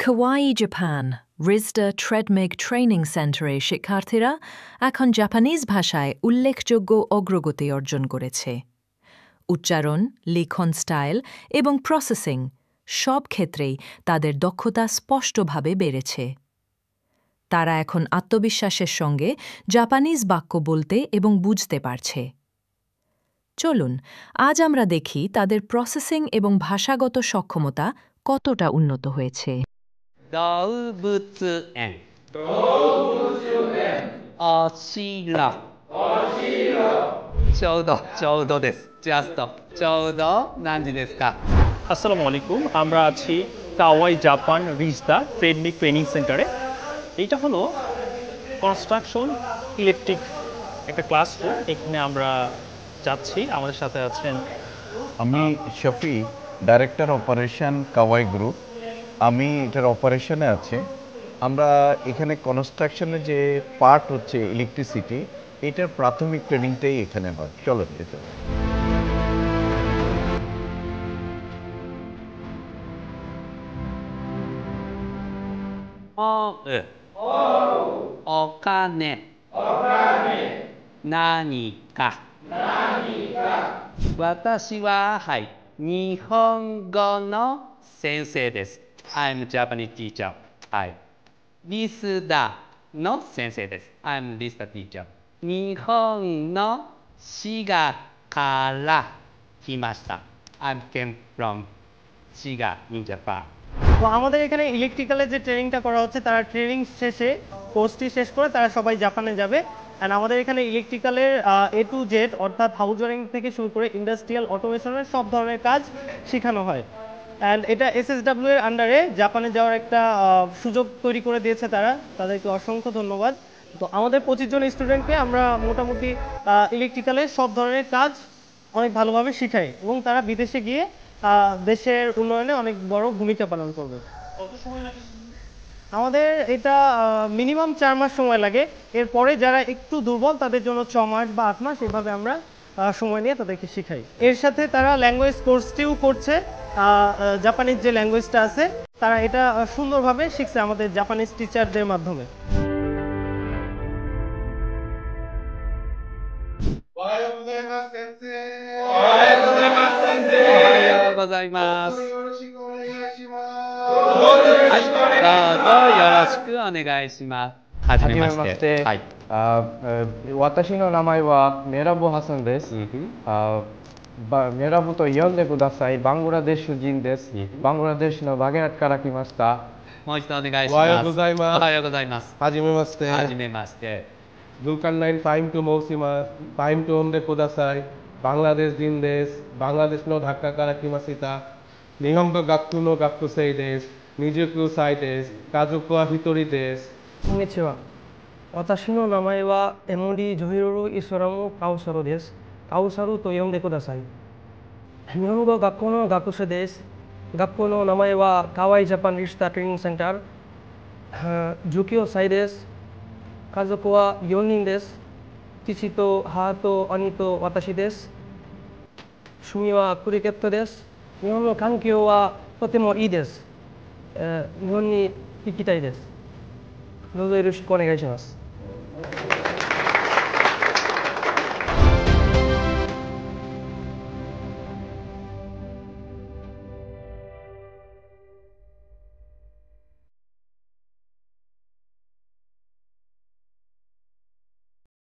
Kawaii Japan রিজডা ট্রেডমেগ ট্রেনিং সেন্টারে শিক্ষার্থীরা এখন জাপানিজ ভাষায় উল্লেখযোগ্য অগ্রগতি অর্জন করেছে। উচ্চারণ, লিখন স্টাইল এবং প্রসেসিং সব ক্ষেত্রেই তাদের দক্ষতা স্পষ্টভাবে বেড়েছে। তারা এখন আত্মবিশ্বাসের সঙ্গে জাপানিজ বাক্য বলতে এবং বুঝতে পারছে। চলুন আজ আমরা দেখি তাদের প্রসেসিং এবং ভাষাগত সক্ষমতা কতটা উন্নত হয়েছে। 動物園おしろちょうどですジャストちょうど何時ですか আসসালামু আলাইকুম। আমরা আছি কাওয়াই জাপান রিজদা ট্রেডমেগ ট্রেনিং সেন্টারে। এইটা হলো কনস্ট্রাকশন ইলেকট্রিক একটা ক্লাসরুম। এখানে আমরা যাচ্ছি। আমাদের সাথে আছেন আমি Shafi, director operation kawaii group. আমি এটার অপারেশনে আছি। আমরা এখানে কনস্ট্রাকশনের যে পার্ট হচ্ছে ইলেকট্রিসিটি, এটার প্রাথমিক ট্রেনিংটাই এখানে হয়। চলো যেতে।お金何か私ははい日本語の先生です。I'm Japanese teacher. はい。リスダの先生です。I'm Lisa teacher. 日本の滋賀から来ました。I'm came from 滋賀 in Japan. তো আমাদের এখানে ইলেকট্রিক্যালের যে ট্রেনিংটা করা হচ্ছে, তারা ট্রেনিং শেষে কোর্সটি শেষ করে তারা সবাই জাপানে যাবে। অ্যান্ড আমাদের এখানে ইলেকট্রিক্যালের A to Z অর্থাৎ হাউস ওয়ারিং থেকে শুরু করে ইন্ডাস্ট্রিয়াল অটোমেশনের সব ধরনের কাজ শেখানো হয়। অ্যান্ড এটা SSW এর আন্ডারে জাপানে যাওয়ার একটা সুযোগ তৈরি করে দিয়েছে তারা। তাদেরকে অসংখ্য ধন্যবাদ। তো আমাদের 25 জন স্টুডেন্টকে আমরা মোটামুটি ইলেকট্রিক্যালের সব ধরনের কাজ অনেক ভালোভাবে শিখাই এবং তারা বিদেশে গিয়ে দেশের উন্নয়নে অনেক বড় ভূমিকা পালন করবে। আমাদের এটা মিনিমাম 4 মাস সময় লাগে। এরপরে যারা একটু দুর্বল তাদের জন্য 6 মাস বা 8 মাস এভাবে আমরা সময় নিয়ে তাদেরকে শিখাই। এর সাথে তারা ল্যাঙ্গুয়েজ কোর্সটিও করছে। জাপানিজ যে ল্যাঙ্গুয়েজটা আছে তারা এটা সুন্দরভাবে শিখছে আমাদের জাপানিজ টিচারদের মাধ্যমে।はじめまして。はい。私の名前はメラボハサンです。メラボと呼んでください。バングラデシュ人です。バングラデシュのバゲラトから来ました。もう一度お願いします。おはようございます。おはようございます。はじめまして。はじめまして。ブーカンナインファイムと申します。ファイムと呼んでください。バングラデシュ人です。バングラデシュのダッカから来ました。日本語学校の学生です。29歳です。家族は1人です。こんにちは。私の名前はエモリー・ジョヒロル・イスラム・カウサルです。カウサルと呼んでください。日本語学校の学生です。学校の名前はカワイジャパンリスタートレーニングセンター。19歳です。家族は4人です。父と母と兄と私です。趣味はクリケットです。日本の環境はとてもいいです。日本に行きたいです。どうぞよろしくお願いします。